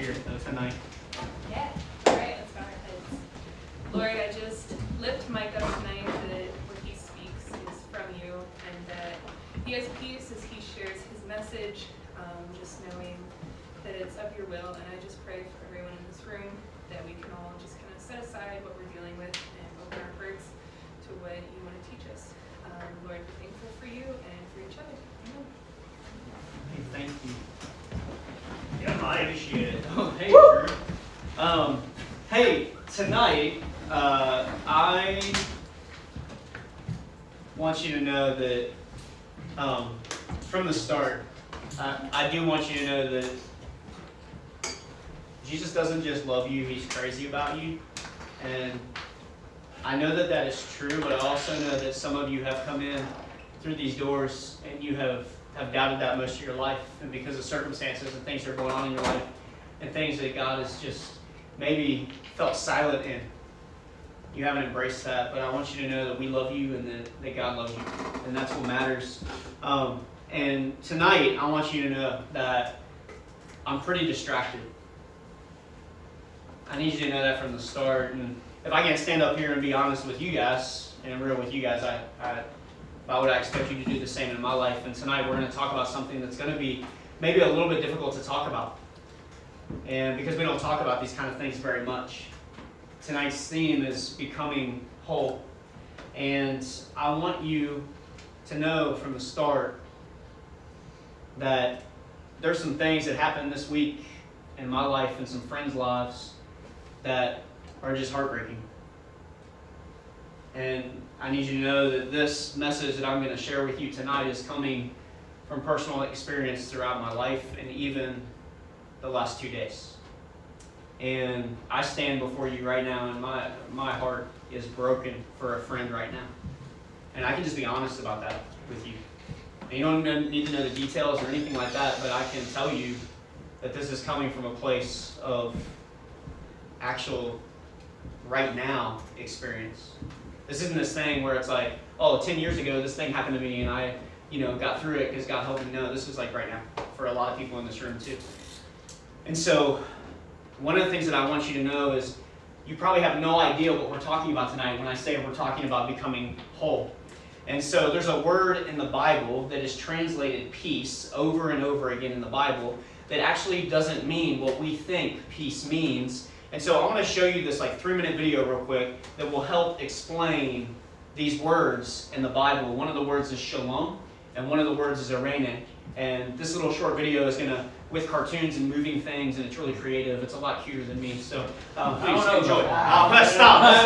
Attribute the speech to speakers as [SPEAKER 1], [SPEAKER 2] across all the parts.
[SPEAKER 1] here tonight.
[SPEAKER 2] Yeah. All right, let's bow our heads. Lord, I just lift Mike up tonight that what he speaks is from you, and that he has peace as he shares his message, just knowing that it's of your will. And I just pray for everyone in this room that we can all just kind of set aside what we're dealing with and open our hearts to what you want to teach us. Lord, we're thankful for you and for each other. Amen.
[SPEAKER 1] Hey, thank you.
[SPEAKER 3] Yeah, I appreciate it.
[SPEAKER 1] Oh, hey, Drew. Hey, tonight, I want you to know that from the start, I do want you to know that Jesus doesn't just love you, he's crazy about you. And I know that that is true, but I also know that some of you have come in through these doors and you have doubted that most of your life, and because of circumstances and things that are going on in your life and things that God has just maybe felt silent in. You haven't embraced that, but I want you to know that we love you and that God loves you, and that's what matters. And tonight, I want you to know that I'm pretty distracted. I need you to know that from the start. And if I can't stand up here and be honest with you guys, and real with you guys, I would expect you to do the same in my life. And tonight, we're going to talk about something that's going to be maybe a little bit difficult to talk about. And because we don't talk about these kind of things very much. Tonight's theme is becoming whole. And I want you to know from the start that there's some things that happened this week in my life and some friends' lives that are just heartbreaking. And I need you to know that this message that I'm going to share with you tonight is coming from personal experience throughout my life and even the last 2 days. And I stand before you right now, and my heart is broken for a friend right now. And I can just be honest about that with you. And you don't need to know the details or anything like that, but I can tell you that this is coming from a place of actual, right now, experience. This isn't this thing where it's like, oh, 10 years ago, this thing happened to me, and I, got through it because God helped me. No, this is like right now for a lot of people in this room too. And so, one of the things that I want you to know is you probably have no idea what we're talking about tonight when I say we're talking about becoming whole. And so there's a word in the Bible that is translated peace over and over again in the Bible that actually doesn't mean what we think peace means. And so I want to show you this 3-minute video real quick that will help explain these words in the Bible. One of the words is shalom, and one of the words is irene. And this little short video is going to, with cartoons and moving things, and it's really creative. It's a lot cuter than me, so please enjoy it. Stop.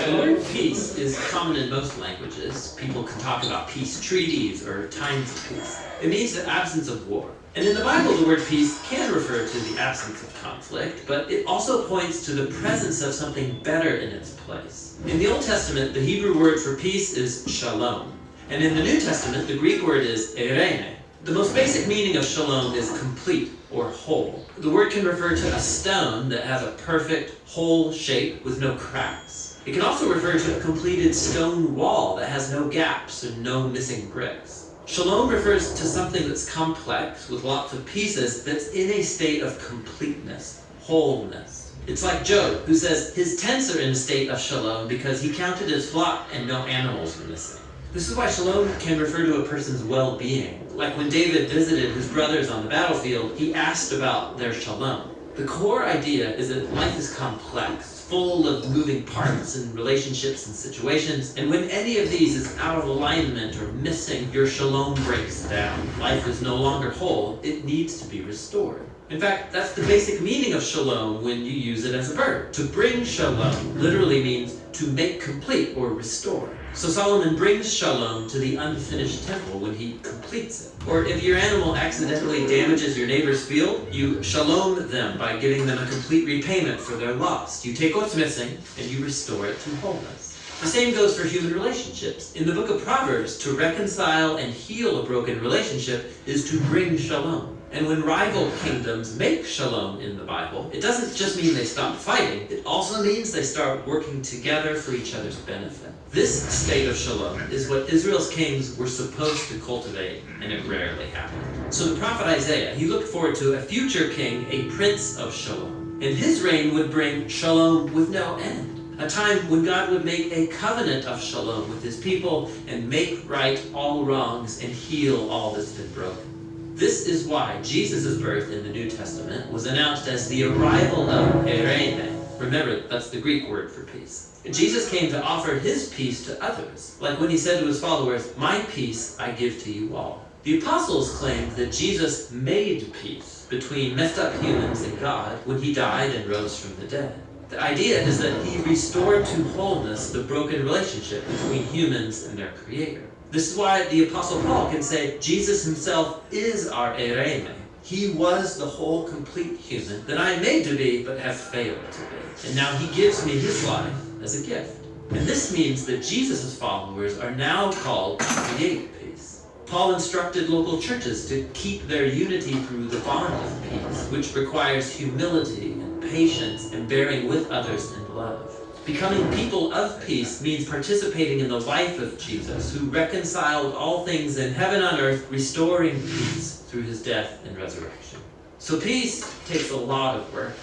[SPEAKER 4] The word peace is common in most languages. People can talk about peace treaties or times of peace. It means the absence of war. And in the Bible, the word peace can refer to the absence of conflict, but it also points to the presence of something better in its place. In the Old Testament, the Hebrew word for peace is shalom. And in the New Testament, the Greek word is eirene. The most basic meaning of shalom is complete or whole. The word can refer to a stone that has a perfect, whole shape with no cracks. It can also refer to a completed stone wall that has no gaps and no missing bricks. Shalom refers to something that's complex with lots of pieces that's in a state of completeness, wholeness. It's like Job, who says his tents are in a state of shalom because he counted his flock and no animals were missing. This is why shalom can refer to a person's well-being. Like when David visited his brothers on the battlefield, he asked about their shalom. The core idea is that life is complex, full of moving parts and relationships and situations, and when any of these is out of alignment or missing, your shalom breaks down. Life is no longer whole, it needs to be restored. In fact, that's the basic meaning of shalom when you use it as a verb. To bring shalom literally means to make complete or restore. So Solomon brings shalom to the unfinished temple when he completes it. Or if your animal accidentally damages your neighbor's field, you shalom them by giving them a complete repayment for their loss. You take what's missing and you restore it to wholeness. The same goes for human relationships. In the book of Proverbs, to reconcile and heal a broken relationship is to bring shalom. And when rival kingdoms make shalom in the Bible, it doesn't just mean they stop fighting, it also means they start working together for each other's benefit. This state of shalom is what Israel's kings were supposed to cultivate, and it rarely happened. So the prophet Isaiah, he looked forward to a future king, a prince of shalom. And his reign would bring shalom with no end. A time when God would make a covenant of shalom with his people and make right all wrongs and heal all that's been broken. This is why Jesus' birth in the New Testament was announced as the arrival of eirene. Remember, that's the Greek word for peace. Jesus came to offer his peace to others, like when he said to his followers, "My peace I give to you all." The apostles claimed that Jesus made peace between messed up humans and God when he died and rose from the dead. The idea is that he restored to wholeness the broken relationship between humans and their creator. This is why the apostle Paul can say Jesus himself is our eirene. He was the whole complete human that I am made to be but have failed to be. And now he gives me his life as a gift. And this means that Jesus' followers are now called to create peace. Paul instructed local churches to keep their unity through the bond of peace, which requires humility and patience and bearing with others in love. Becoming people of peace means participating in the life of Jesus, who reconciled all things in heaven and earth, restoring peace through his death and resurrection. So peace takes a lot of work,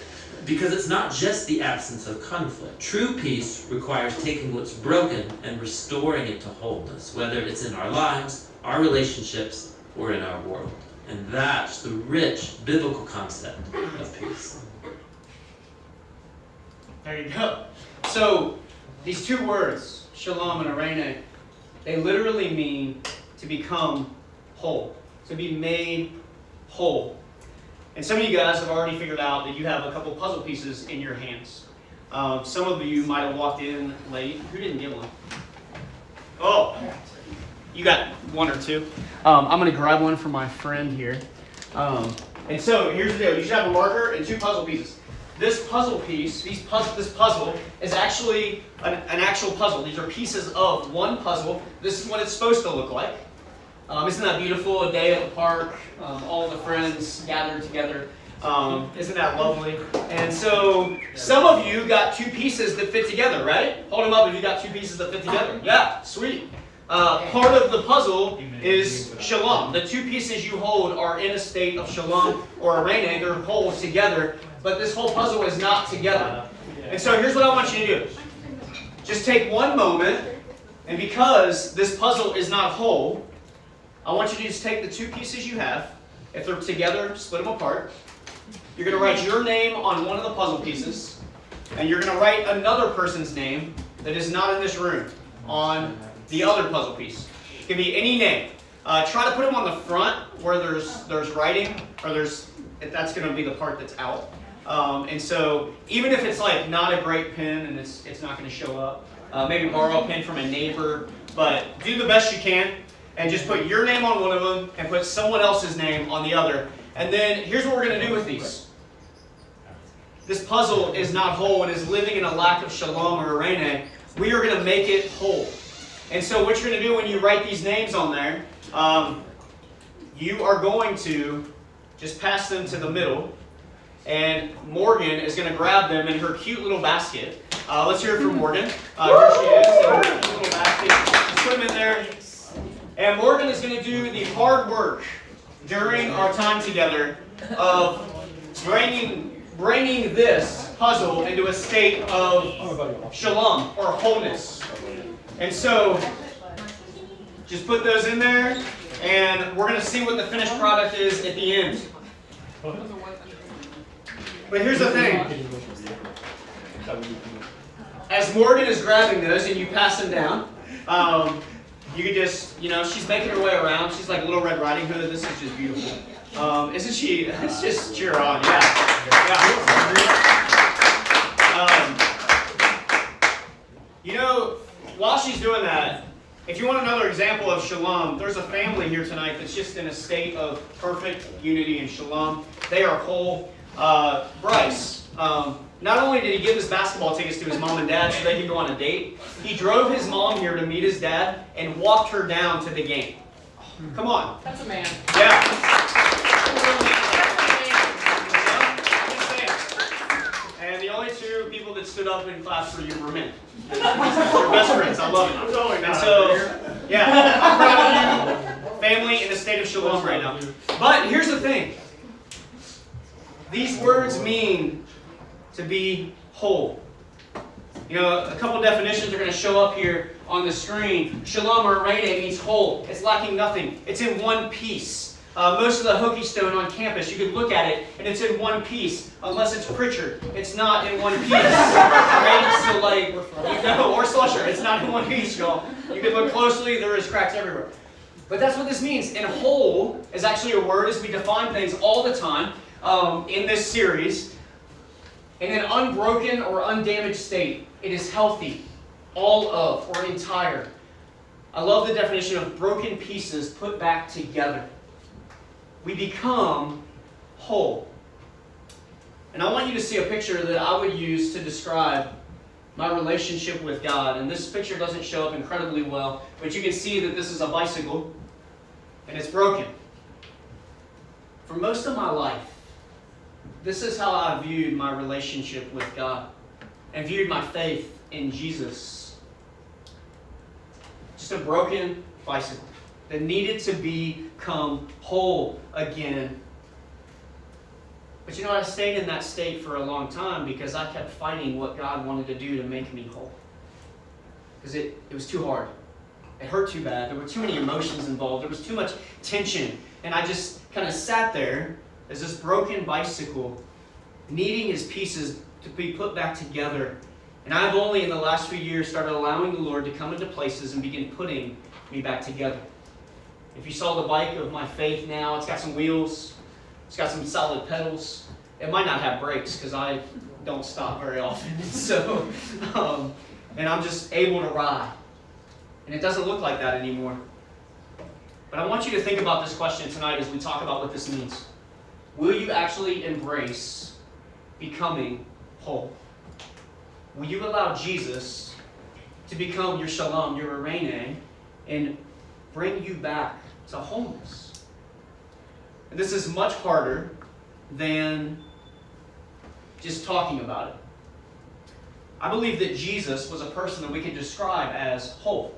[SPEAKER 4] because it's not just the absence of conflict. True peace requires taking what's broken and restoring it to wholeness, whether it's in our lives, our relationships, or in our world. And that's the rich biblical concept of peace.
[SPEAKER 1] There you go. So these two words, shalom and eirene, they literally mean to become whole, to be made whole. And some of you guys have already figured out that you have a couple puzzle pieces in your hands. Some of you might have walked in late. Who didn't get one? Oh, you got one or two. I'm going to grab one for my friend here. And so here's the deal. You should have a marker and two puzzle pieces. This puzzle piece, this puzzle is actually an actual puzzle. These are pieces of one puzzle. This is what it's supposed to look like. Isn't that beautiful? A day at the park, all the friends gathered together. Isn't that lovely? And so some of you got two pieces that fit together, right? Hold them up if you got two pieces that fit together. Yeah, sweet. Part of the puzzle is shalom. The two pieces you hold are in a state of shalom or eirene. They're whole together, but this whole puzzle is not together. And so here's what I want you to do. Just take one moment, and because this puzzle is not whole, I want you to just take the two pieces you have. If they're together, split them apart. You're going to write your name on one of the puzzle pieces, and you're going to write another person's name that is not in this room on the other puzzle piece. It can be any name. Try to put them on the front where there's writing, or that's going to be the part that's out. And so even if it's like not a great pen and it's not going to show up, maybe borrow a pen from a neighbor, but do the best you can. And just put your name on one of them and put someone else's name on the other. And then here's what we're going to do with these. This puzzle is not whole and is living in a lack of shalom or eirene. We are going to make it whole. And so what you're going to do when you write these names on there, you are going to just pass them to the middle. And Morgan is going to grab them in her cute little basket. Let's hear it from Morgan. Here she is in her cute little basket. Just put them in there. And Morgan is going to do the hard work during our time together of bringing this puzzle into a state of shalom or wholeness. And so just put those in there, and we're going to see what the finished product is at the end. But here's the thing. As Morgan is grabbing those and you pass them down, you could just, she's making her way around. She's like Little Red Riding Hood. This is just beautiful. Isn't she? Let's just cheer her on. Yeah. While she's doing that, if you want another example of shalom, there's a family here tonight that's just in a state of perfect unity and shalom. They are whole. Bryce, not only did he give his basketball tickets to his mom and dad so they could go on a date, he drove his mom here to meet his dad and walked her down to the game. Come on.
[SPEAKER 5] That's a man.
[SPEAKER 1] Yeah. And the only two people that stood up in class for you were men. Your best friends. I love it. And so, yeah, I'm proud of you. family in a state of shalom right now. But here's the thing. These words mean to be whole. You know, a couple definitions are going to show up here on the screen. Shalom or reine means whole. It's lacking nothing. It's in one piece. Most of the Hokie Stone on campus, you could look at it, and it's in one piece. Unless it's Pritchard, it's not in one piece. Right? So, like, or Stohler, it's not in one piece, y'all. You can look closely, there is cracks everywhere. But that's what this means. And whole is actually a word as we define things all the time in this series. In an unbroken or undamaged state, it is healthy, all of, or entire. I love the definition of broken pieces put back together. We become whole. And I want you to see a picture that I would use to describe my relationship with God. And this picture doesn't show up incredibly well, but you can see that this is a bicycle, and it's broken. For most of my life, this is how I viewed my relationship with God and viewed my faith in Jesus. Just a broken bicycle that needed to become whole again. But you know what? I stayed in that state for a long time because I kept fighting what God wanted to do to make me whole. Because it was too hard. It hurt too bad. There were too many emotions involved. There was too much tension. And I just kind of sat there as this broken bicycle, needing his pieces to be put back together. And I've only in the last few years started allowing the Lord to come into places and begin putting me back together. If you saw the bike of my faith now, it's got some wheels, it's got some solid pedals. It might not have brakes because I don't stop very often. And I'm just able to ride. And it doesn't look like that anymore. But I want you to think about this question tonight as we talk about what this means. Will you actually embrace becoming whole? Will you allow Jesus to become your shalom, your reine, and bring you back to wholeness? And this is much harder than just talking about it. I believe that Jesus was a person that we could describe as whole.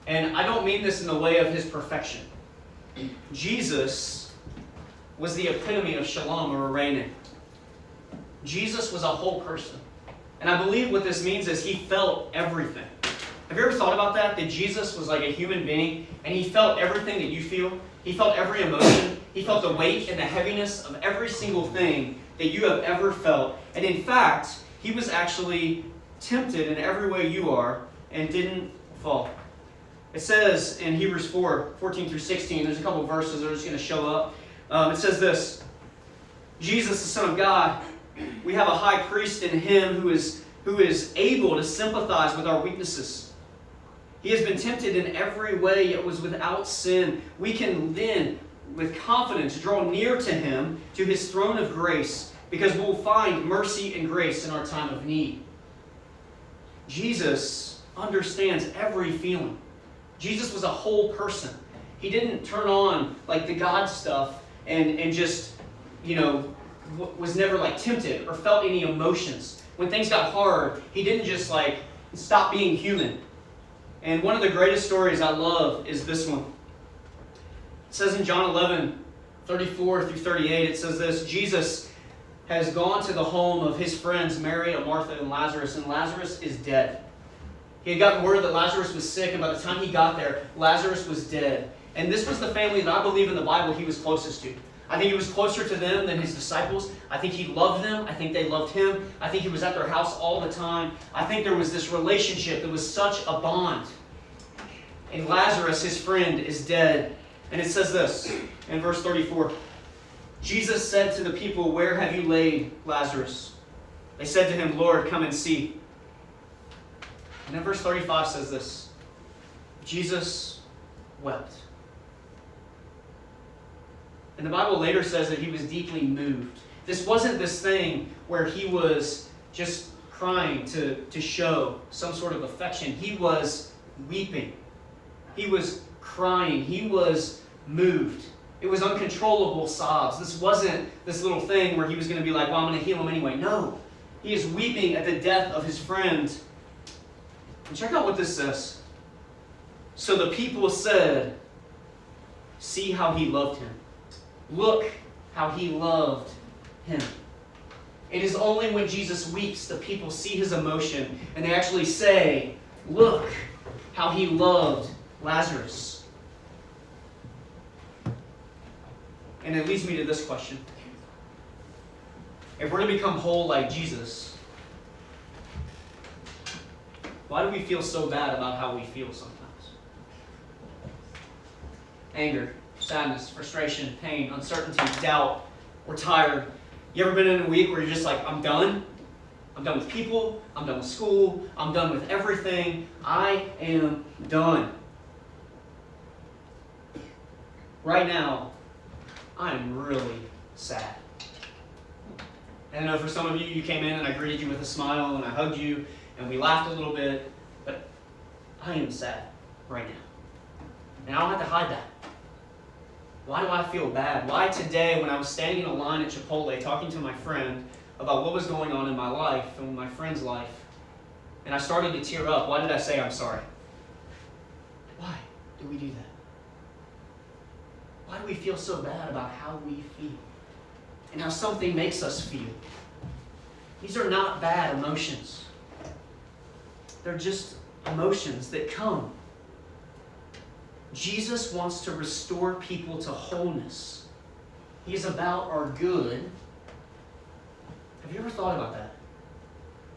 [SPEAKER 1] And I don't mean this in the way of his perfection. Jesus was the epitome of shalom or reine. Jesus was a whole person. And I believe what this means is he felt everything. Have you ever thought about that? That Jesus was like a human being and he felt everything that you feel. He felt every emotion. He felt the weight and the heaviness of every single thing that you have ever felt. And in fact, he was actually tempted in every way you are and didn't fall. It says in Hebrews 4:14 through 16, there's a couple of verses that are just going to show up. It says this: Jesus, the Son of God, we have a high priest in him who is able to sympathize with our weaknesses. He has been tempted in every way, yet was without sin. We can then, with confidence, draw near to him, to his throne of grace, because we'll find mercy and grace in our time of need. Jesus understands every feeling. Jesus was a whole person. He didn't turn on like the God stuff and just, was never like tempted or felt any emotions. When things got hard, he didn't just like stop being human. And one of the greatest stories I love is this one. It says in John 11:34 through 38, it says this: Jesus has gone to the home of his friends Mary, Martha, and Lazarus is dead. He had gotten word that Lazarus was sick, and by the time he got there, Lazarus was dead. And this was the family that I believe in the Bible he was closest to. I think he was closer to them than his disciples. I think he loved them. I think they loved him. I think he was at their house all the time. I think there was this relationship that was such a bond. And Lazarus, his friend, is dead. And it says this in verse 34. Jesus said to the people, "Where have you laid Lazarus?" They said to him, "Lord, come and see." And then verse 35 says this: Jesus wept. And the Bible later says that he was deeply moved. This wasn't this thing where he was just crying to show some sort of affection. He was weeping. He was crying. He was moved. It was uncontrollable sobs. This wasn't this little thing where he was going to be like, well, I'm going to heal him anyway. No. He is weeping at the death of his friend. And check out what this says. So the people said, see how he loved him. Look how he loved him. It is only when Jesus weeps that people see his emotion and they actually say, look how he loved Lazarus. And it leads me to this question. If we're to become whole like Jesus, why do we feel so bad about how we feel sometimes? Anger, sadness, frustration, pain, uncertainty, doubt, we're tired. You ever been in a week where you're just like, I'm done? I'm done with people. I'm done with school. I'm done with everything. I am done. Right now, I'm really sad. And I know for some of you, you came in and I greeted you with a smile and I hugged you and we laughed a little bit, but I am sad right now. And I don't have to hide that. Why do I feel bad? Why today, when I was standing in a line at Chipotle talking to my friend about what was going on in my life and my friend's life, and I started to tear up, why did I say I'm sorry? Why do we do that? Why do we feel so bad about how we feel and how something makes us feel? These are not bad emotions. They're just emotions that come. Jesus wants to restore people to wholeness. He is about our good. Have you ever thought about that?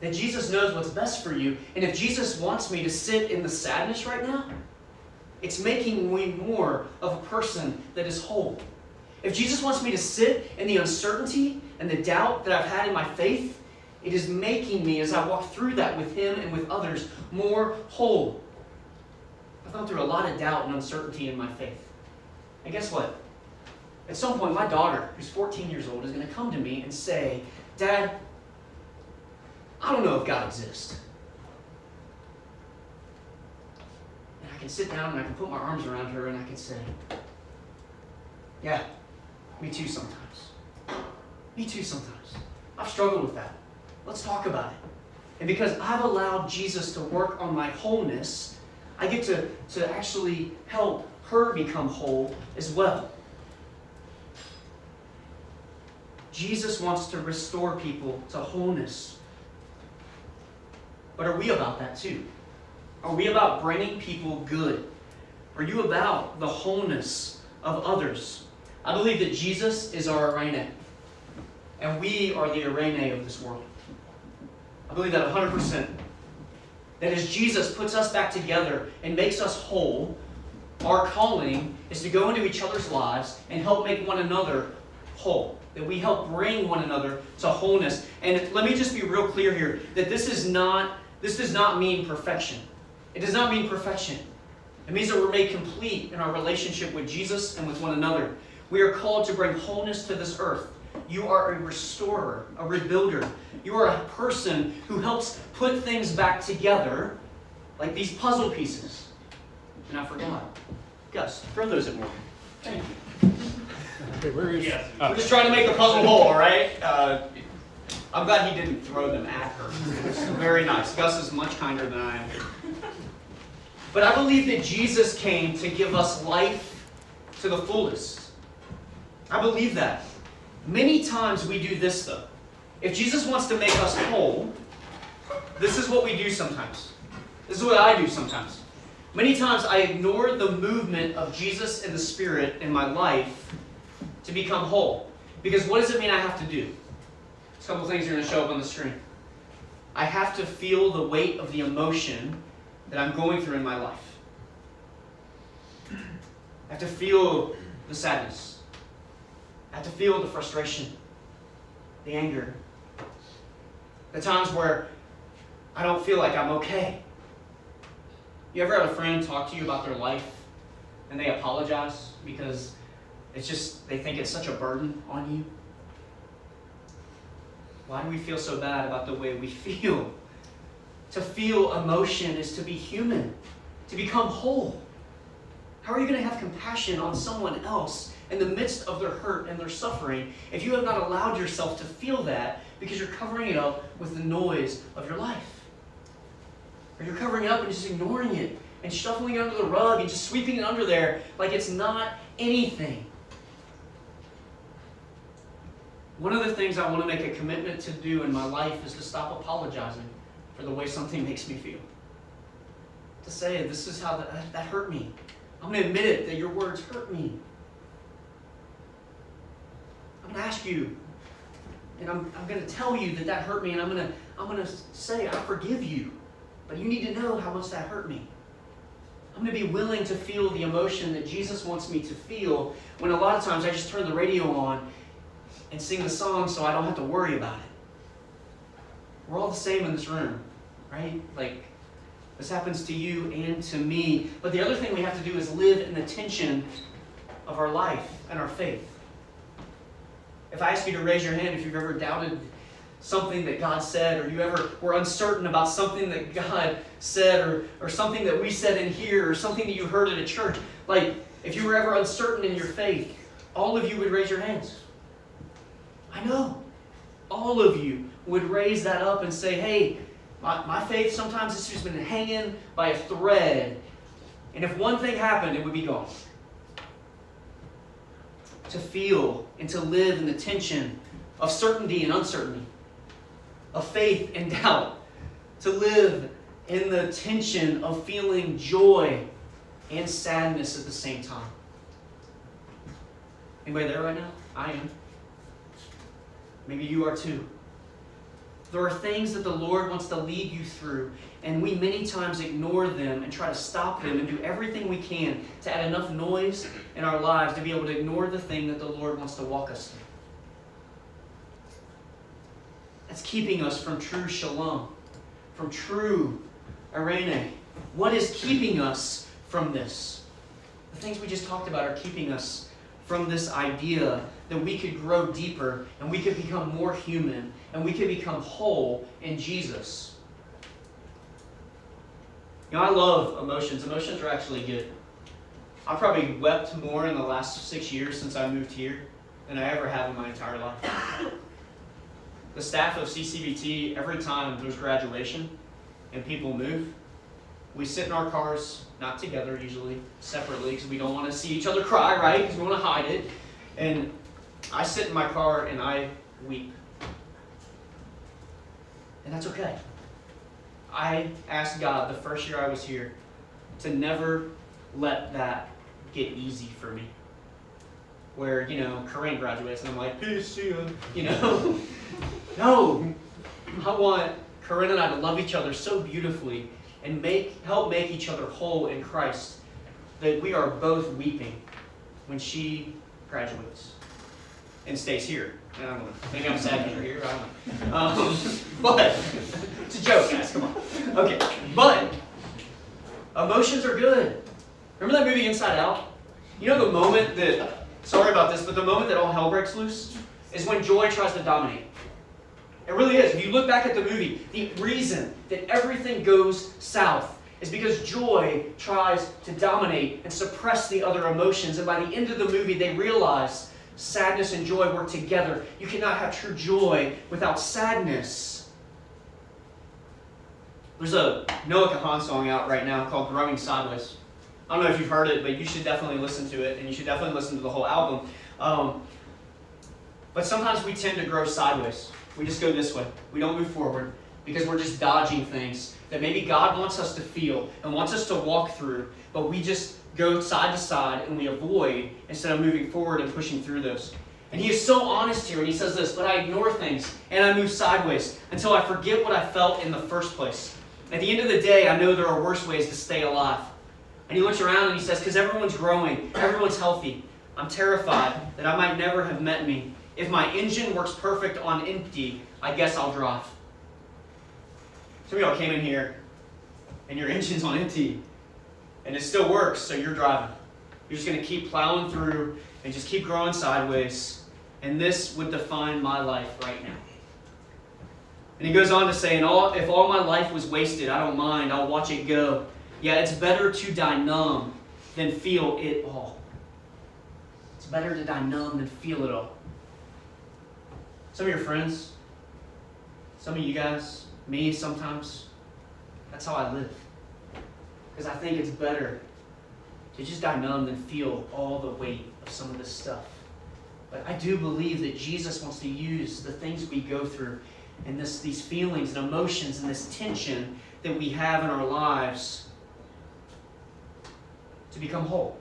[SPEAKER 1] That Jesus knows what's best for you, and if Jesus wants me to sit in the sadness right now, it's making me more of a person that is whole. If Jesus wants me to sit in the uncertainty and the doubt that I've had in my faith, it is making me, as I walk through that with Him and with others, more whole. I've gone through a lot of doubt and uncertainty in my faith. And guess what? At some point, my daughter, who's 14 years old, is going to come to me and say, Dad, I don't know if God exists. And I can sit down and I can put my arms around her and I can say, yeah, me too sometimes. Me too sometimes. I've struggled with that. Let's talk about it. And because I've allowed Jesus to work on my wholeness, I get to actually help her become whole as well. Jesus wants to restore people to wholeness. But are we about that too? Are we about bringing people good? Are you about the wholeness of others? I believe that Jesus is our arena, and we are the arena of this world. I believe that 100%. That as Jesus puts us back together and makes us whole, our calling is to go into each other's lives and help make one another whole. That we help bring one another to wholeness. And let me just be real clear here, that this does not mean perfection. It does not mean perfection. It means that we're made complete in our relationship with Jesus and with one another. We are called to bring wholeness to this earth. You are a restorer, a rebuilder. You are a person who helps put things back together like these puzzle pieces. And I forgot. Gus, throw those at Morgan. Thank you.
[SPEAKER 5] Okay, where is
[SPEAKER 3] Yes.
[SPEAKER 1] We're just trying to make the puzzle whole, all right? I'm glad he didn't throw them at her. It's very nice. Gus is much kinder than I am. But I believe that Jesus came to give us life to the fullest. I believe that. Many times we do this, though. If Jesus wants to make us whole, this is what we do sometimes. This is what I do sometimes. Many times I ignore the movement of Jesus and the Spirit in my life to become whole. Because what does it mean I have to do? There's a couple of things are going to show up on the screen. I have to feel the weight of the emotion that I'm going through in my life. I have to feel the sadness. I have to feel the frustration, the anger, the times where I don't feel like I'm okay. You ever had a friend talk to you about their life and they apologize because they think it's such a burden on you? Why do we feel so bad about the way we feel? To feel emotion is to be human, to become whole. How are you going to have compassion on someone else in the midst of their hurt and their suffering if you have not allowed yourself to feel that because you're covering it up with the noise of your life? Or you're covering it up and just ignoring it and shuffling it under the rug and just sweeping it under there like it's not anything. One of the things I want to make a commitment to do in my life is to stop apologizing for the way something makes me feel. To say, this is how that hurt me. I'm going to admit it, that your words hurt me. I'm going to ask you, and I'm going to tell you that hurt me, and I'm going to say, I forgive you. But you need to know how much that hurt me. I'm going to be willing to feel the emotion that Jesus wants me to feel, when a lot of times I just turn the radio on and sing the song so I don't have to worry about it. We're all the same in this room, right? Like, this happens to you and to me. But the other thing we have to do is live in the tension of our life and our faith. If I ask you to raise your hand if you've ever doubted something that God said, or you ever were uncertain about something that God said, or something that we said in here, or something that you heard at a church, like if you were ever uncertain in your faith, all of you would raise your hands. I know. All of you would raise that up and say, hey, my faith sometimes has just been hanging by a thread. And if one thing happened, it would be gone. To feel and to live in the tension of certainty and uncertainty, of faith and doubt. To live in the tension of feeling joy and sadness at the same time. Anybody there right now? I am. Maybe you are too. There are things that the Lord wants to lead you through, and we many times ignore them and try to stop them and do everything we can to add enough noise in our lives to be able to ignore the thing that the Lord wants to walk us through. That's keeping us from true shalom, from true irene. What is keeping us from this? The things we just talked about are keeping us from this idea that we could grow deeper and we could become more human and we could become whole in Jesus. You know, I love emotions. Emotions are actually good. I probably wept more in the last 6 years since I moved here than I ever have in my entire life. The staff of CCVT, every time there's graduation and people move, we sit in our cars, not together usually, separately, because we don't want to see each other cry, right? Because we want to hide it. And I sit in my car and I weep. And that's okay. I asked God the first year I was here to never let that get easy for me. Where, Corinne graduates and I'm like, peace, see ya. No. I want Corinne and I to love each other so beautifully and help make each other whole in Christ that we are both weeping when she graduates and stays here. I don't know. Maybe I'm sad because you're here. I don't know. But it's a joke, guys. Come on. Okay. But emotions are good. Remember that movie Inside Out? You know the moment that, sorry about this, but the moment that all hell breaks loose is when joy tries to dominate. It really is. If you look back at the movie, the reason that everything goes south is because joy tries to dominate and suppress the other emotions. And by the end of the movie, they realize sadness and joy work together. You cannot have true joy without sadness. There's a Noah Kahan song out right now called Growing Sideways. I don't know if you've heard it, but you should definitely listen to it, and you should definitely listen to the whole album. But sometimes we tend to grow sideways. We just go this way. We don't move forward because we're just dodging things that maybe God wants us to feel and wants us to walk through, but we just go side to side and we avoid instead of moving forward and pushing through those. And he is so honest here, and he says this, but I ignore things and I move sideways until I forget what I felt in the first place. At the end of the day, I know there are worse ways to stay alive. And he looks around and he says, because everyone's growing, everyone's healthy. I'm terrified that I might never have met me. If my engine works perfect on empty, I guess I'll drive. Some of y'all came in here and your engine's on empty and it still works, so you're driving. You're just going to keep plowing through and just keep growing sideways. And this would define my life right now. And he goes on to say, if all my life was wasted, I don't mind, I'll watch it go. Yeah, it's better to die numb than feel it all. It's better to die numb than feel it all. Some of your friends, some of you guys, me sometimes, that's how I live. Because I think it's better to just die numb and feel all the weight of some of this stuff. But I do believe that Jesus wants to use the things we go through and these feelings and emotions and this tension that we have in our lives to become whole.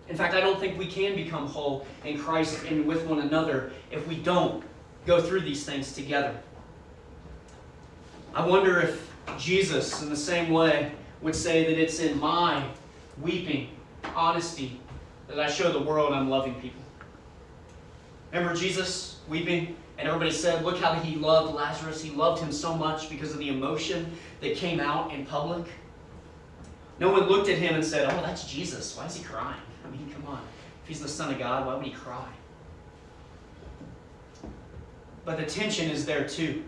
[SPEAKER 1] In fact, I don't think we can become whole in Christ and with one another if we don't go through these things together. I wonder if Jesus, in the same way, would say that it's in my weeping honesty that I show the world I'm loving people. Remember Jesus weeping? And everybody said, look how he loved Lazarus. He loved him so much because of the emotion that came out in public. No one looked at him and said, oh, that's Jesus. Why is he crying? I mean, come on. If he's the Son of God, why would he cry? But the tension is there too.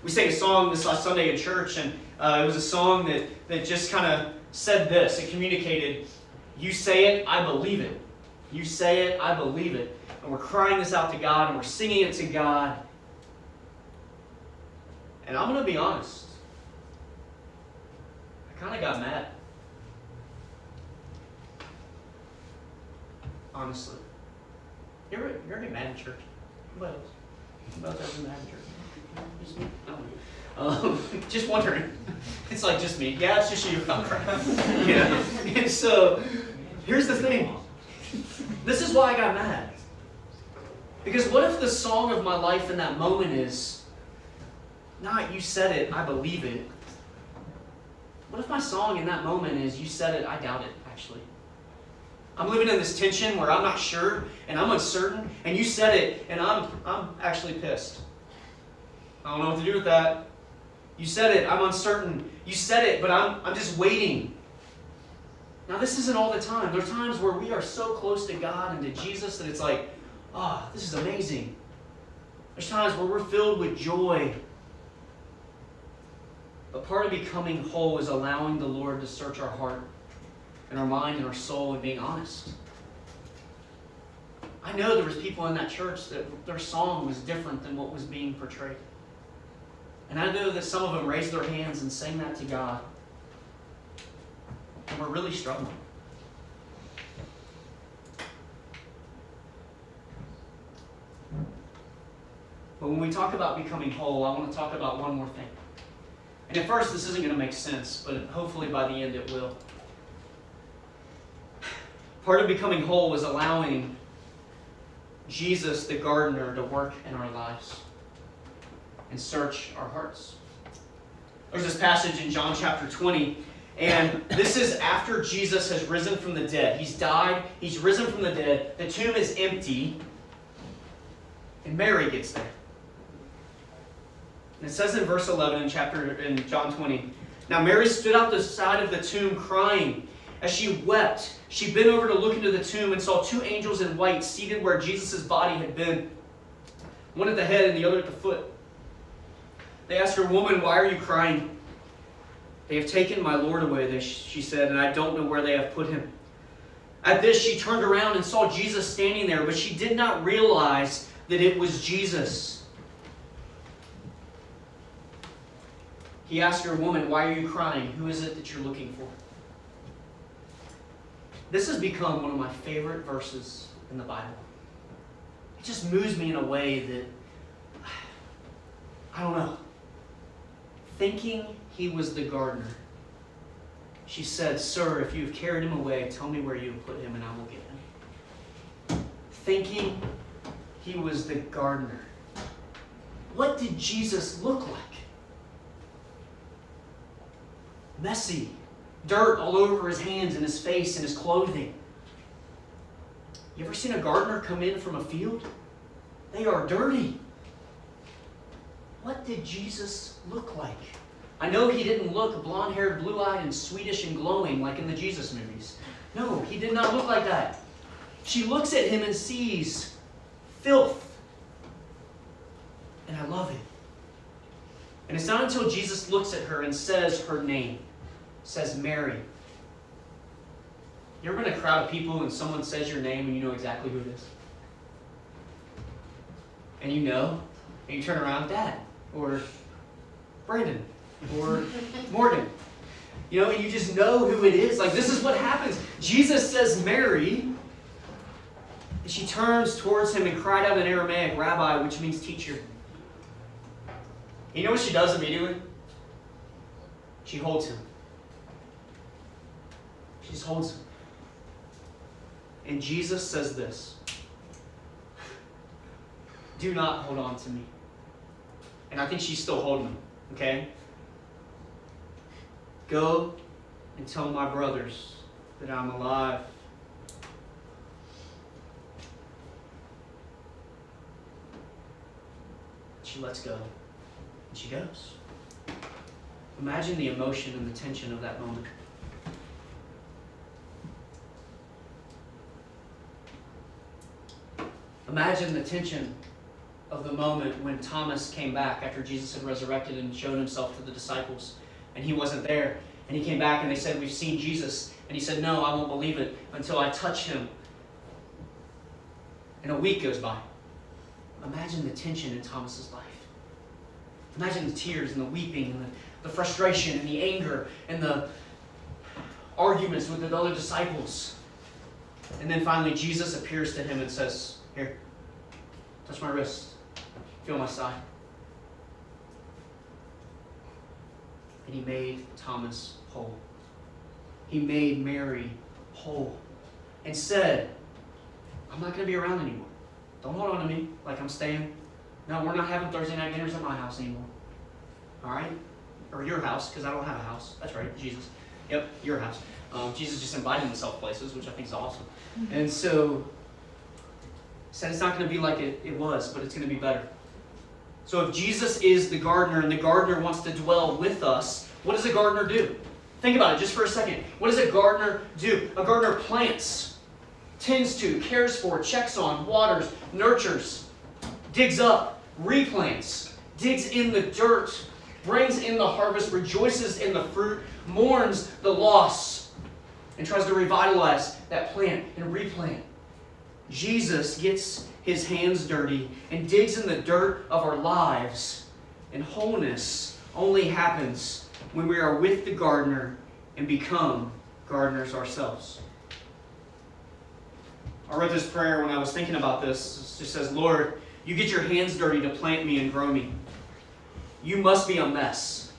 [SPEAKER 1] We sang a song this last Sunday in church, and it was a song that just kind of said this. It communicated, you say it, I believe it. You say it, I believe it. And we're crying this out to God, and we're singing it to God. And I'm going to be honest. I kind of got mad. Honestly. You ever get mad in church? Anybody else? Anybody else ever been mad in church? Just me? No. Just wondering. It's like just me. Yeah, it's just you. Yeah. And so, here's the thing. This is why I got mad. Because what if the song of my life in that moment is, not you said it, I believe it. What if my song in that moment is, you said it, I doubt it, actually. I'm living in this tension where I'm not sure and I'm uncertain, and you said it, and I'm actually pissed. I don't know what to do with that. You said it, I'm uncertain. You said it, but I'm just waiting. Now, this isn't all the time. There are times where we are so close to God and to Jesus that it's like, oh, this is amazing. There's times where we're filled with joy. But part of becoming whole is allowing the Lord to search our heart and our mind and our soul and being honest. I know there was people in that church that their song was different than what was being portrayed. And I know that some of them raised their hands and sang that to God. And we're really struggling. But when we talk about becoming whole, I want to talk about one more thing. And at first, this isn't going to make sense, but hopefully by the end it will. Part of becoming whole is allowing Jesus, the gardener, to work in our lives and search our hearts. There's this passage in John chapter 20, and this is after Jesus has risen from the dead. He's died, he's risen from the dead, the tomb is empty, and Mary gets there. And it says in verse 11 in John 20, now Mary stood out the side of the tomb crying. As she wept, she bent over to look into the tomb and saw two angels in white seated where Jesus' body had been, one at the head and the other at the foot. They asked her, woman, why are you crying? They have taken my Lord away, she said, and I don't know where they have put him. At this, she turned around and saw Jesus standing there, but she did not realize that it was Jesus. He asked her, woman, why are you crying? Who is it that you're looking for? This has become one of my favorite verses in the Bible. It just moves me in a way that, I don't know. Thinking he was the gardener, she said, sir, if you've carried him away, tell me where you have put him and I will get him. Thinking he was the gardener. What did Jesus look like? Messy. Dirt all over his hands and his face and his clothing. You ever seen a gardener come in from a field? They are dirty. What did Jesus look like? I know he didn't look blonde-haired, blue-eyed, and Swedish and glowing like in the Jesus movies. No, he did not look like that. She looks at him and sees filth. And I love it. And it's not until Jesus looks at her and says her name, says Mary. You ever been in a crowd of people and someone says your name and you know exactly who it is? And you know, and you turn around, Dad, or Brandon, or Morgan. You know, and you just know who it is. Like, this is what happens. Jesus says Mary, and she turns towards him and cried out in Aramaic, Rabbi, which means teacher. You know what she does immediately? She holds him. She just holds him. And Jesus says this, do not hold on to me. And I think she's still holding him, okay? Go and tell my brothers that I'm alive. She lets go, and she goes. Imagine the emotion and the tension of that moment. Imagine the tension of the moment when Thomas came back after Jesus had resurrected and shown himself to the disciples, and he wasn't there. And he came back and they said, we've seen Jesus. And he said, no, I won't believe it until I touch him. And a week goes by. Imagine the tension in Thomas's life. Imagine the tears and the weeping and the frustration and the anger and the arguments with the other disciples. And then finally Jesus appears to him and says, here, touch my wrist, feel my side. And he made Thomas whole. He made Mary whole. And said, I'm not going to be around anymore. Don't hold on to me like I'm staying. No, we're not having Thursday night dinners at my house anymore. All right? Or your house, because I don't have a house. That's right, Jesus. Yep, your house. Jesus just invited himself places, which I think is awesome. And so, said it's not going to be like it was, but it's going to be better. So if Jesus is the gardener and the gardener wants to dwell with us, what does a gardener do? Think about it just for a second. What does a gardener do? A gardener plants, tends to, cares for, checks on, waters, nurtures, digs up, replants, digs in the dirt, brings in the harvest, rejoices in the fruit, mourns the loss, and tries to revitalize that plant and replant. Jesus gets his hands dirty and digs in the dirt of our lives. And wholeness only happens when we are with the gardener and become gardeners ourselves. I wrote this prayer when I was thinking about this. It just says, Lord, you get your hands dirty to plant me and grow me. You must be a mess.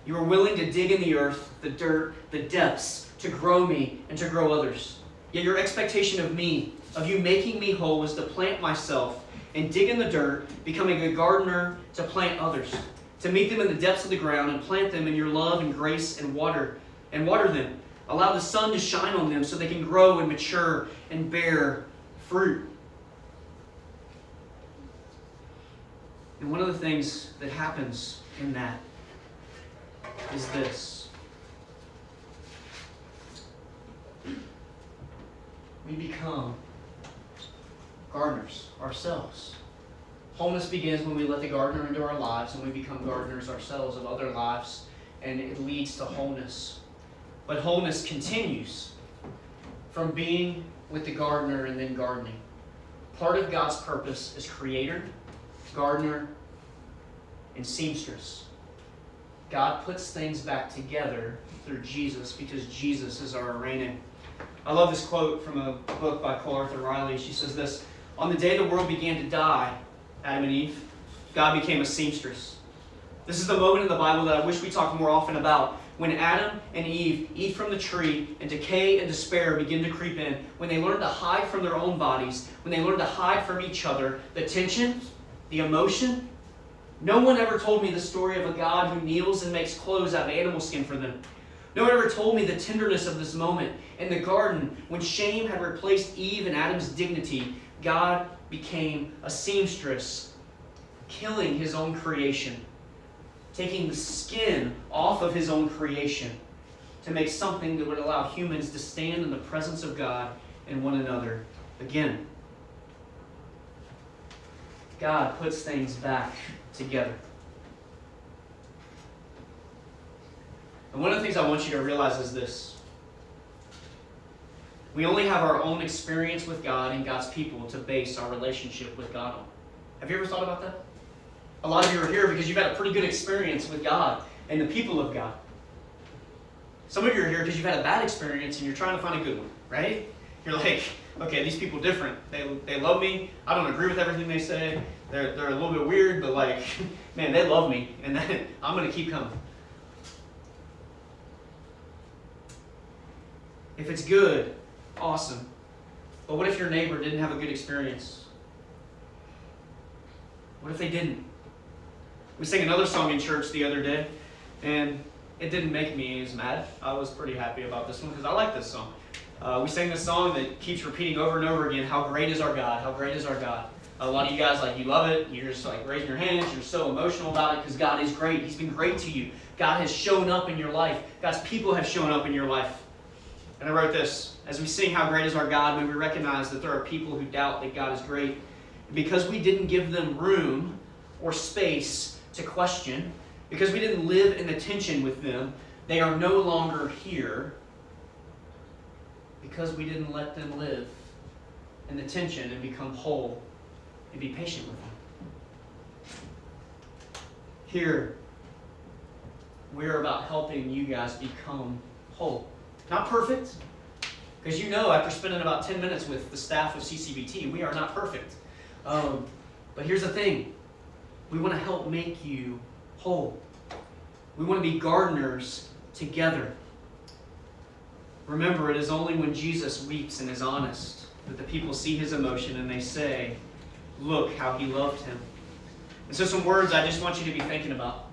[SPEAKER 1] You are willing to dig in the earth, the dirt, the depths, to grow me and to grow others. Yet your expectation of me, of you making me whole, was to plant myself and dig in the dirt, becoming a gardener to plant others, to meet them in the depths of the ground and plant them in your love and grace and water them. Allow the sun to shine on them so they can grow and mature and bear fruit. And one of the things that happens in that is this. We become gardeners ourselves. Wholeness begins when we let the gardener into our lives and we become gardeners ourselves of other lives, and it leads to wholeness. But wholeness continues from being with the gardener and then gardening. Part of God's purpose is creator, gardener, and seamstress. God puts things back together through Jesus because Jesus is our arraigning. I love this quote from a book by Cole Arthur Riley. She says this, on the day the world began to die, Adam and Eve, God became a seamstress. This is the moment in the Bible that I wish we talked more often about. When Adam and Eve eat from the tree and decay and despair begin to creep in, when they learn to hide from their own bodies, when they learn to hide from each other, the tension, the emotion. No one ever told me the story of a God who kneels and makes clothes out of animal skin for them. No one ever told me the tenderness of this moment in the garden when shame had replaced Eve and Adam's dignity. God became a seamstress, killing his own creation, taking the skin off of his own creation to make something that would allow humans to stand in the presence of God and one another again. God puts things back together. And one of the things I want you to realize is this. We only have our own experience with God and God's people to base our relationship with God on. Have you ever thought about that? A lot of you are here because you've had a pretty good experience with God and the people of God. Some of you are here because you've had a bad experience and you're trying to find a good one, right? You're like, okay, these people are different. They love me. I don't agree with everything they say. They're a little bit weird, but like, man, they love me, and then I'm going to keep coming. If it's good, awesome. But what if your neighbor didn't have a good experience? What if they didn't? We sang another song in church the other day, and it didn't make me as mad. I was pretty happy about this one because I like this song. We sang this song that keeps repeating over and over again, how great is our God, how great is our God. A lot of you guys, like, you love it. You're just like raising your hands. You're so emotional about it because God is great. He's been great to you. God has shown up in your life. God's people have shown up in your life. And I wrote this, as we sing how great is our God, may we recognize that there are people who doubt that God is great. Because we didn't give them room or space to question, because we didn't live in the tension with them, they are no longer here. Because we didn't let them live in the tension and become whole and be patient with them. Here, we're about helping you guys become whole. Not perfect, because you know after spending about 10 minutes with the staff of CCBT, we are not perfect. But here's the thing. We want to help make you whole. We want to be gardeners together. Remember, it is only when Jesus weeps and is honest that the people see his emotion and they say, look how he loved him. And so some words I just want you to be thinking about.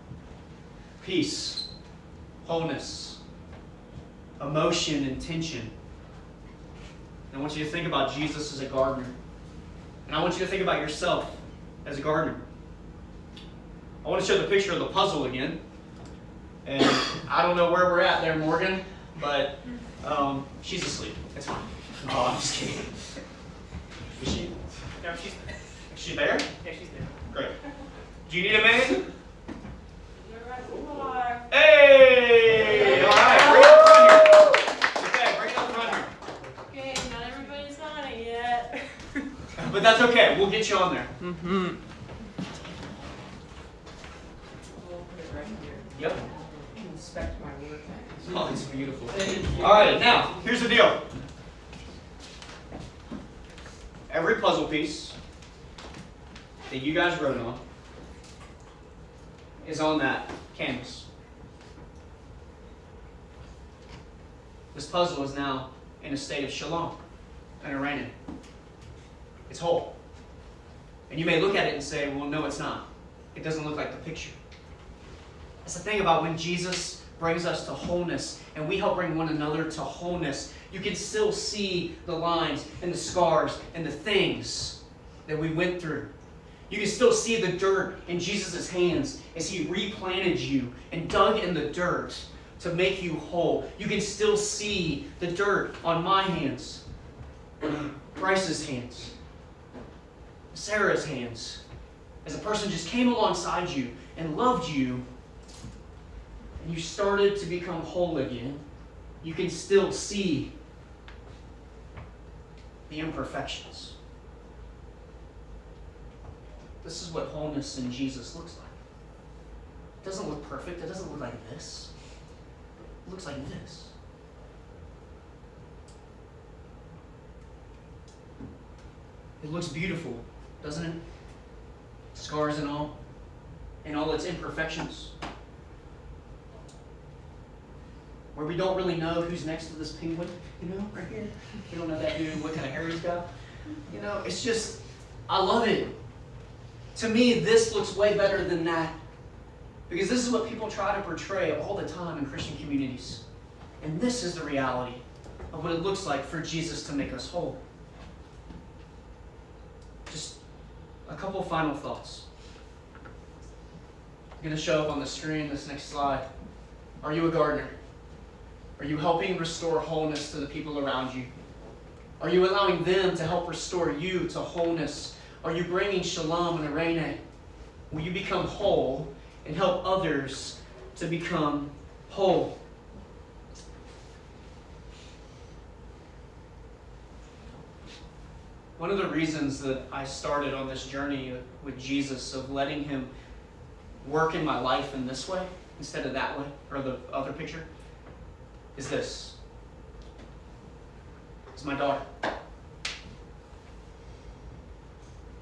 [SPEAKER 1] Peace, wholeness, emotion, and tension. And I want you to think about Jesus as a gardener. And I want you to think about yourself as a gardener. I want to show the picture of the puzzle again. And I don't know where we're at there, Morgan, but she's asleep. It's fine. Oh, I'm just kidding. Is she?
[SPEAKER 3] No,
[SPEAKER 1] Is she there?
[SPEAKER 3] yeah, she's there.
[SPEAKER 1] Great. Do you need a minute?
[SPEAKER 3] Hi.
[SPEAKER 1] Hey! All right, bring it up front here. Okay, bring it up front here.
[SPEAKER 5] Okay, not everybody's on it yet.
[SPEAKER 1] But that's okay. We'll get you on there.
[SPEAKER 5] Mm-hmm. We'll put it right here.
[SPEAKER 1] Yep.
[SPEAKER 5] Inspect my work.
[SPEAKER 1] Oh, it's beautiful. All right, now, here's the deal. Every puzzle piece that you guys wrote on is on that canvas. This puzzle is now in a state of shalom and arena. It's whole. And you may look at it and say, well, no, it's not. It doesn't look like the picture. That's the thing about when Jesus brings us to wholeness and we help bring one another to wholeness. You can still see the lines and the scars and the things that we went through. You can still see the dirt in Jesus' hands as he replanted you and dug in the dirt to make you whole. You can still see the dirt on my hands, Bryce's hands, Sarah's hands, as a person just came alongside you and loved you, and you started to become whole again. You can still see the imperfections. This is what wholeness in Jesus looks like. It doesn't look perfect. It doesn't look like this. It looks like this. It looks beautiful, doesn't it? Scars and all its imperfections. Where we don't really know who's next to this penguin, right here. We don't know that dude, what kind of hair he's got. It's just, I love it. To me, this looks way better than that. Because this is what people try to portray all the time in Christian communities. And this is the reality of what it looks like for Jesus to make us whole. Just a couple final thoughts. I'm going to show up on the screen this next slide. Are you a gardener? Are you helping restore wholeness to the people around you? Are you allowing them to help restore you to wholeness? Are you bringing shalom and arene? Will you become whole and help others to become whole? One of the reasons that I started on this journey with Jesus, of letting him work in my life in this way instead of that way, or the other picture, is this. It's my daughter.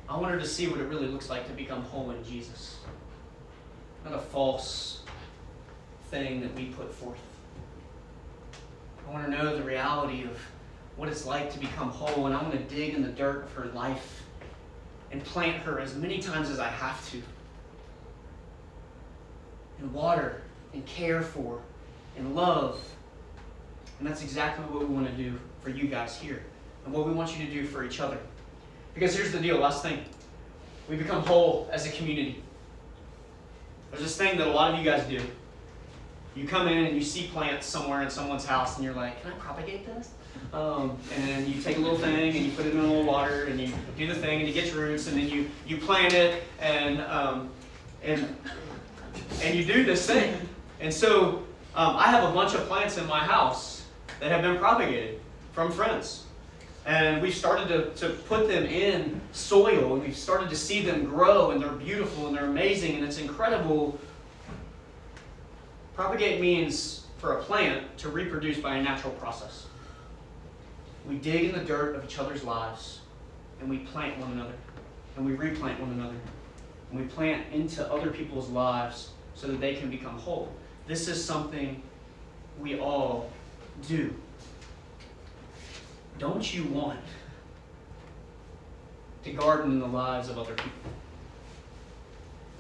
[SPEAKER 1] I want her to see what it really looks like to become whole in Jesus. Not a false thing that we put forth. I want her to know the reality of what it's like to become whole, and I want to dig in the dirt of her life and plant her as many times as I have to. And water and care for and love. And that's exactly what we want to do for you guys here and what we want you to do for each other. Because here's the deal, last thing. We become whole as a community. There's this thing that a lot of you guys do. You come in and you see plants somewhere in someone's house and you're like, can I propagate this? And you take a little thing and you put it in a little water and you do the thing and you get roots and then you plant it and you do this thing. And so I have a bunch of plants in my house that have been propagated from friends. And we've started to put them in soil, and we've started to see them grow, and they're beautiful, and they're amazing, and it's incredible. Propagate means for a plant to reproduce by a natural process. We dig in the dirt of each other's lives, and we plant one another, and we replant one another, and we plant into other people's lives so that they can become whole. This is something we all do. Don't you want to garden in the lives of other people?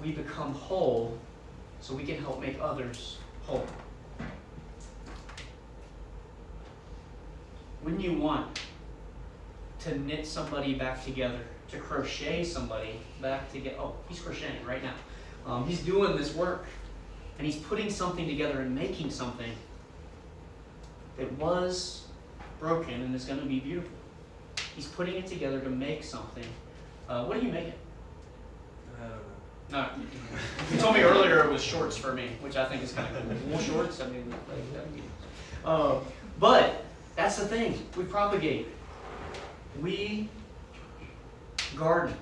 [SPEAKER 1] We become whole so we can help make others whole. Wouldn't you want to knit somebody back together, to crochet somebody back together? Oh, he's crocheting right now. He's doing this work, and he's putting something together and making something that was broken and is going to be beautiful. He's putting it together to make something. What are you making?
[SPEAKER 3] I don't know.
[SPEAKER 1] No, you told me earlier it was shorts for me, which I think is kind of cool. Wool shorts, I mean, like that would be. But that's the thing. We propagate. We garden.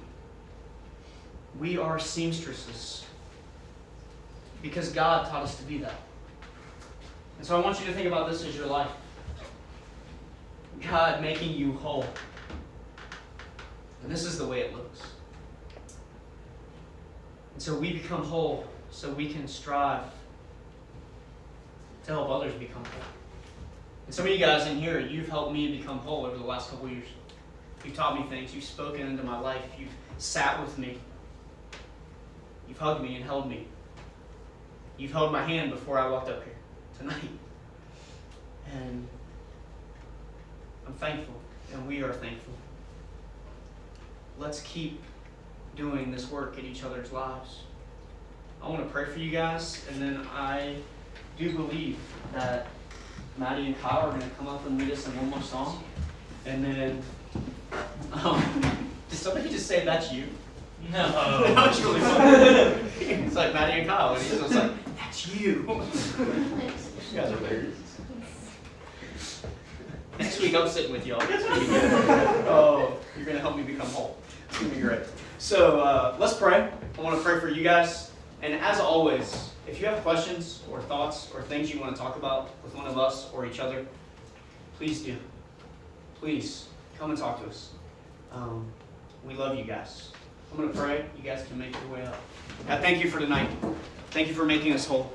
[SPEAKER 1] We are seamstresses because God taught us to be that. And so I want you to think about this as your life. God making you whole. And this is the way it looks. And so we become whole so we can strive to help others become whole. And some of you guys in here, you've helped me become whole over the last couple of years. You've taught me things. You've spoken into my life. You've sat with me. You've hugged me and held me. You've held my hand before I walked up here tonight. And I'm thankful, and we are thankful. Let's keep doing this work in each other's lives. I want to pray for you guys, and then I do believe that Maddie and Kyle are going to come up and lead us in one more song. And then, did somebody just say that's you?
[SPEAKER 3] No.
[SPEAKER 1] That was really funny. It's like Maddie and Kyle, and he's just like, that's you. You guys are hilarious. Next week I'm sitting with y'all. Oh, you're going to help me become whole. It's going to be great. So let's pray. I want to pray for you guys. And as always, if you have questions or thoughts or things you want to talk about with one of us or each other, please do. Please come and talk to us. We love you guys. I'm going to pray. You guys can make your way up. God, thank you for tonight. Thank you for making us whole.